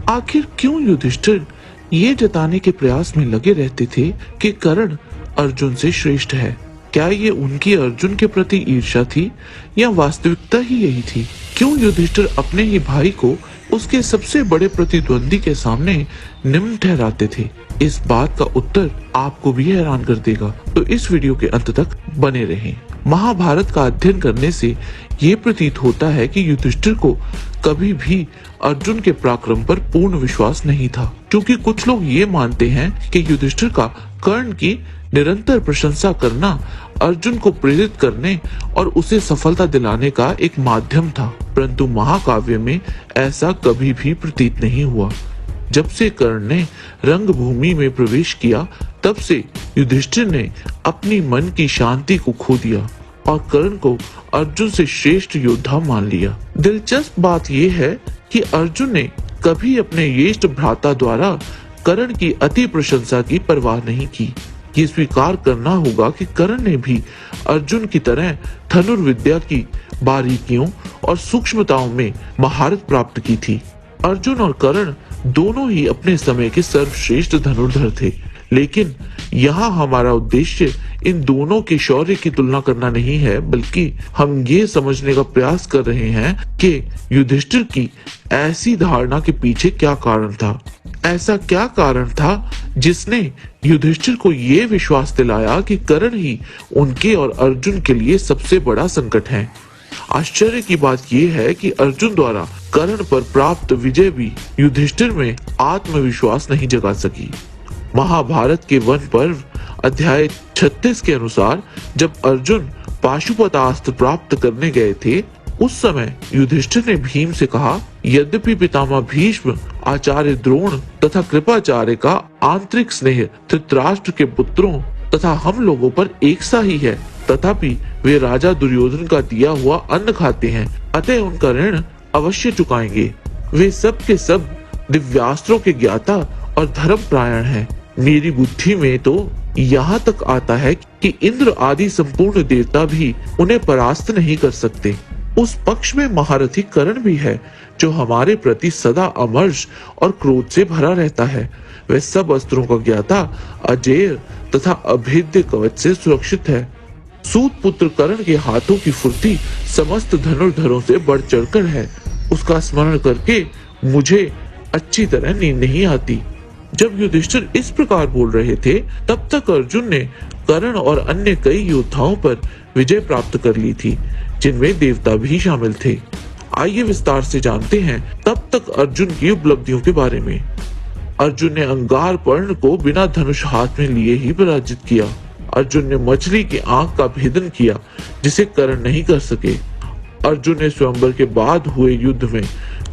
आखिर क्यों युधिष्ठिर ये जताने के प्रयास में लगे रहते थे कि कर्ण अर्जुन से श्रेष्ठ है? क्या ये उनकी अर्जुन के प्रति ईर्ष्या थी या वास्तविकता ही यही थी? क्यों युधिष्ठिर अपने ही भाई को उसके सबसे बड़े प्रतिद्वंदी के सामने निम्न ठहराते थे? इस बात का उत्तर आपको भी हैरान कर देगा, तो इस वीडियो के अंत तक बने रहें। महाभारत का अध्ययन करने से ये प्रतीत होता है कि युधिष्ठिर को कभी भी अर्जुन के पराक्रम पर पूर्ण विश्वास नहीं था, क्योंकि कुछ लोग ये मानते हैं कि युधिष्ठिर का कर्ण की निरंतर प्रशंसा करना अर्जुन को प्रेरित करने और उसे सफलता दिलाने का एक माध्यम था, परंतु महाकाव्य में ऐसा कभी भी प्रतीत नहीं हुआ। जब से कर्ण ने रंगभूमि में प्रवेश किया, तब से युधिष्ठिर ने अपनी मन की शांति को खो दिया और कर्ण को अर्जुन से श्रेष्ठ योद्धा मान लिया। दिलचस्प बात यह है कि अर्जुन ने कभी अपने ज्येष्ठ भ्राता द्वारा कर्ण की अति प्रशंसा की परवाह नहीं की। ये स्वीकार करना होगा कि कर्ण ने भी अर्जुन की तरह धनुर्विद्या की बारीकियों और सूक्ष्मताओं में महारत प्राप्त की थी। अर्जुन और कर्ण दोनों ही अपने समय के सर्वश्रेष्ठ धनुर्धर थे, लेकिन यहाँ हमारा उद्देश्य इन दोनों के शौर्य की तुलना करना नहीं है, बल्कि हम ये समझने का प्रयास कर रहे हैं कि युधिष्ठिर की ऐसी धारणा के पीछे क्या कारण था। ऐसा क्या कारण था जिसने युधिष्ठिर को ये विश्वास दिलाया कि कर्ण ही उनके और अर्जुन के लिए सबसे बड़ा संकट है। आश्चर्य की बात यह है कि अर्जुन द्वारा कर्ण पर प्राप्त विजय भी युधिष्ठिर में आत्मविश्वास नहीं जगा सकी। महाभारत के वन पर्व अध्याय 36 के अनुसार जब अर्जुन पाशुपतास्त्र प्राप्त करने गए थे, उस समय युधिष्ठिर ने भीम से कहा, यद्यपि पितामह भीष्म, आचार्य द्रोण तथा कृपाचार्य का आंतरिक स्नेह धृतराष्ट्र के पुत्रों तथा हम लोगों पर एक सा ही है, तथापि वे राजा दुर्योधन का दिया हुआ अन्न खाते हैं, अतः उनका ऋण अवश्य चुकाएंगे। वे सब के सब दिव्यास्त्रों के ज्ञाता और धर्मपरायण हैं। मेरी बुद्धि में तो यहाँ तक आता है कि इंद्र आदि संपूर्ण देवता भी उन्हें परास्त नहीं कर सकते। उस पक्ष में महारथी कर्ण भी है, जो हमारे प्रति सदा अमर्ष और क्रोध से भरा रहता है। वह सब अस्त्रों का ज्ञाता, अजेय तथा अभेद्य कवच से सुरक्षित है। सूत पुत्र कर्ण के हाथों की फुर्ती समस्त धनुर्धरों से बढ़ चढ़कर है। उसका स्मरण करके मुझे अच्छी तरह नींद नहीं आती। जब युधिष्ठिर इस प्रकार बोल रहे थे, तब तक अर्जुन ने कर्ण और अन्य कई योद्धाओं पर विजय प्राप्त कर ली थी, जिनमें देवता भी शामिल थे। आइए विस्तार से जानते हैं तब तक अर्जुन की उपलब्धियों के बारे में। अर्जुन ने अंगार पर्ण को बिना धनुष हाथ में लिए ही पराजित किया। अर्जुन ने मछली की आंख का भेदन किया, जिसे कर्ण नहीं कर सके। अर्जुन ने स्वयंवर के बाद हुए युद्ध में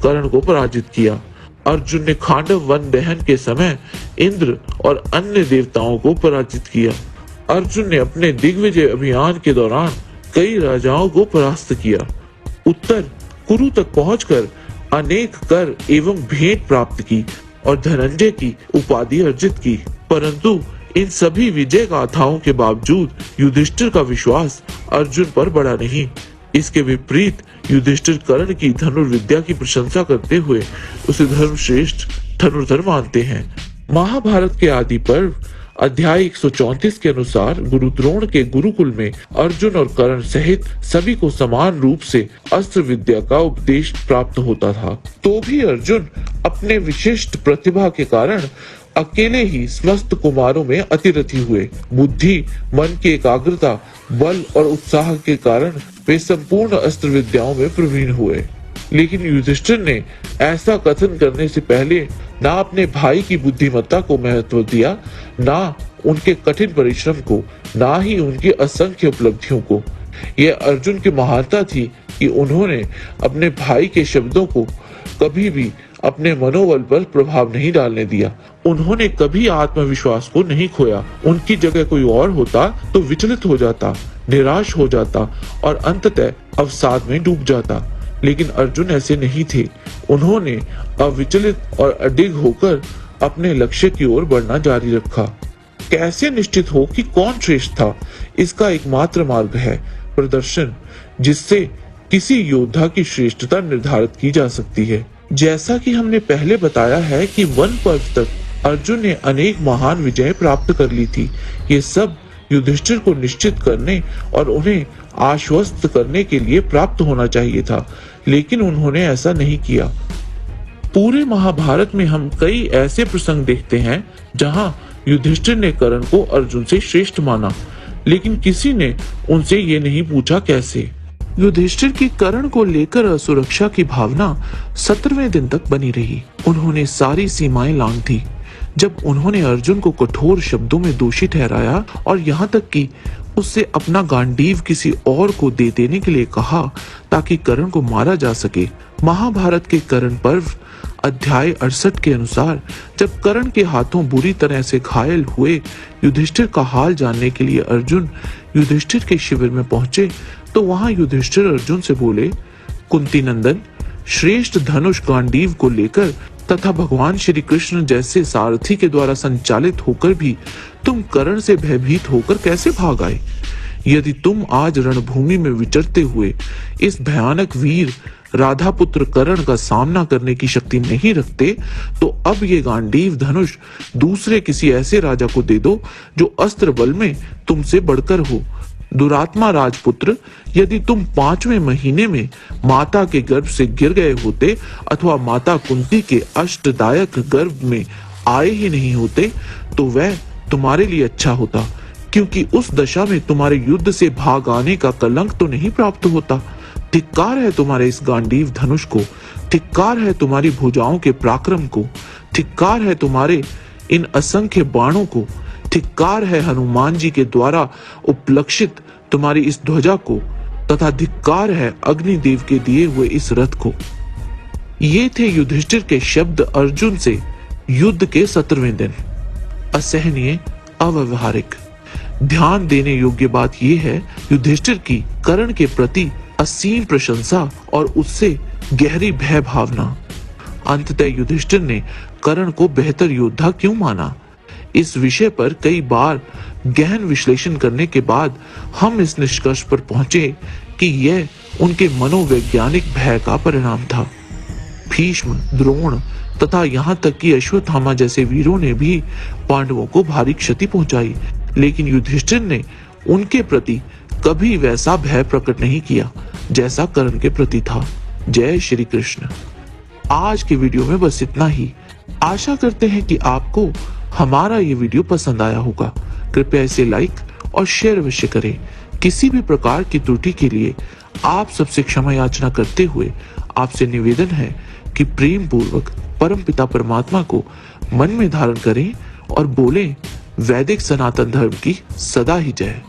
कर्ण को पराजित किया। अर्जुन ने खांडव वन दहन के समय इंद्र और अन्य देवताओं को पराजित किया। अर्जुन ने अपने दिग्विजय अभियान के दौरान कई राजाओं को परास्त किया। उत्तर कुरु तक पहुंचकर अनेक कर एवं भेंट प्राप्त की और धनंजय की उपाधि अर्जित की। परंतु इन सभी विजय गाथाओं के बावजूद युधिष्ठिर का विश्वास अर्जुन पर बढ़ा नहीं। इसके विपरीत युधिष्ठिर कर्ण की धनुर्विद्या की प्रशंसा करते हुए उसे धर्मश्रेष्ठ धनुर्धर मानते हैं। महाभारत के आदि पर्व अध्याय 134 के अनुसार गुरु द्रोण के गुरुकुल में अर्जुन और कर्ण सहित सभी को समान रूप से अस्त्र विद्या का उपदेश प्राप्त होता था। तो भी अर्जुन अपने विशिष्ट प्रतिभा के कारण अकेले ही समस्त कुमारों में अतिरथी हुए। बुद्धि, मन की एकाग्रता, बल और उत्साह के कारण वे संपूर्ण अस्त्र विद्याओं में प्रवीण हुए। लेकिन युधिष्ठिर ने ऐसा कथन करने से पहले ना अपने भाई की बुद्धिमत्ता को महत्व दिया, ना उनके कठिन परिश्रम को, ना ही उनकी असंख्य उपलब्धियों को। यह अर्जुन की महानता थी कि उन्होंने अपने भाई के शब्दों को कभी भी अपने मनोबल पर प्रभाव नहीं डालने दिया। उन्होंने कभी आत्मविश्वास को नहीं खोया। उनकी जगह कोई और होता तो विचलित हो जाता, निराश हो जाता और अंततः अवसाद में डूब जाता। लेकिन अर्जुन ऐसे नहीं थे। उन्होंने अविचलित और अडिग होकर अपने लक्ष्य की ओर बढ़ना जारी रखा। कैसे निश्चित हो कि कौन श्रेष्ठ था? इसका एकमात्र मार्ग है प्रदर्शन, जिससे किसी योद्धा की श्रेष्ठता निर्धारित की जा सकती है। जैसा कि हमने पहले बताया है कि वन पर्व तक अर्जुन ने अनेक महान विजय प्राप्त कर ली थी। ये सब युधिष्ठिर को निश्चित करने और उन्हें आश्वस्त करने के लिए प्राप्त होना चाहिए था, लेकिन उन्होंने ऐसा नहीं किया। पूरे महाभारत में हम कई ऐसे प्रसंग देखते हैं जहां युधिष्ठिर ने कर्ण को अर्जुन से श्रेष्ठ माना, लेकिन किसी ने उनसे ये नहीं पूछा कैसे। युधिष्ठिर की कर्ण को लेकर असुरक्षा की भावना 17वें दिन तक बनी रही। उन्होंने सारी सीमाएं लांघ दी। जब उन्होंने अर्जुन को कठोर शब्दों में दोषी ठहराया और यहाँ तक कि उससे अपना गांडीव किसी और को दे देने के लिए कहा ताकि कर्ण को मारा जा सके। महाभारत के कर्ण पर्व अध्याय 68 के अनुसार जब कर्ण के हाथों बुरी तरह से घायल हुए युधिष्ठिर का हाल जानने के लिए अर्जुन युधिष्ठिर के शिविर में पहुंचे तो वहां युधिष्ठिर अर्जुन से बोले, कुंती नंदन, श्रेष्ठ धनुष गांडीव को लेकर तथा भगवान श्री कृष्ण जैसे सारथी के द्वारा संचालित होकर भी तुम कर्ण से भयभीत होकर कैसे भाग आए? यदि तुम आज रणभूमि में विचरते हुए इस भयानक वीर राधापुत्र कर्ण का सामना करने की शक्ति नहीं रखते तो अब ये गांडीव धनुष दूसरे किसी ऐसे राजा को दे दो जो अस्त्र बल में तुमसे बढ़कर हो। दुरात्मा राजपुत्र, यदि तुम 5वें महीने में माता के गर्भ से गिर गए होते अथवा माता कुंती के अष्टदायक गर्भ में आए ही नहीं होते तो वह तुम्हारे लिए अच्छा होता, क्योंकि उस दशा में तुम्हारे युद्ध से भाग आने का कलंक तो नहीं प्राप्त होता। धिक्कार है तुम्हारे इस गांडीव धनुष को, धिक्कार है तुम्हारी भुजाओं के पराक्रम को, धिक्कार है तुम्हारे इन असंख्य बाणों को, धिक्कार है हनुमान जी के द्वारा उपलक्षित तुम्हारी इस ध्वजा को, तथा धिक्कार है अग्निदेव के दिए हुए इस रथ को। ये थे युधिष्ठिर के शब्द अर्जुन से युद्ध के 17वें दिन। असहनीय, अव्यवहारिक। ध्यान देने योग्य बात यह है युधिष्ठिर की कर्ण के प्रति असीम प्रशंसा और उससे गहरी भय भावना। अंततः युधिष्ठिर ने कर्ण को बेहतर योद्धा क्यों माना? इस विषय पर कई बार गहन विश्लेषण करने के बाद हम इस निष्कर्ष पर पहुंचे कि यह उनके मनोवैज्ञानिक भय का परिणाम था। भीष्म, द्रोण तथा यहाँ तक कि अश्वत्थामा जैसे वीरों ने भी पांडवों को भारी क्षति पहुंचाई, लेकिन युधिष्ठिर ने उनके प्रति कभी वैसा भय प्रकट नहीं किया जैसा कर्ण के प्रति था। जय श्री कृष्ण। आज के वीडियो में बस इतना ही। आशा करते हैं कि आपको हमारा ये वीडियो पसंद आया होगा। कृपया इसे लाइक और शेयर अवश्य करें। किसी भी प्रकार की त्रुटि के लिए आप सबसे क्षमा याचना करते हुए आपसे निवेदन है कि प्रेम पूर्वक परम पिता परमात्मा को मन में धारण करें और बोलें, वैदिक सनातन धर्म की सदा ही जय।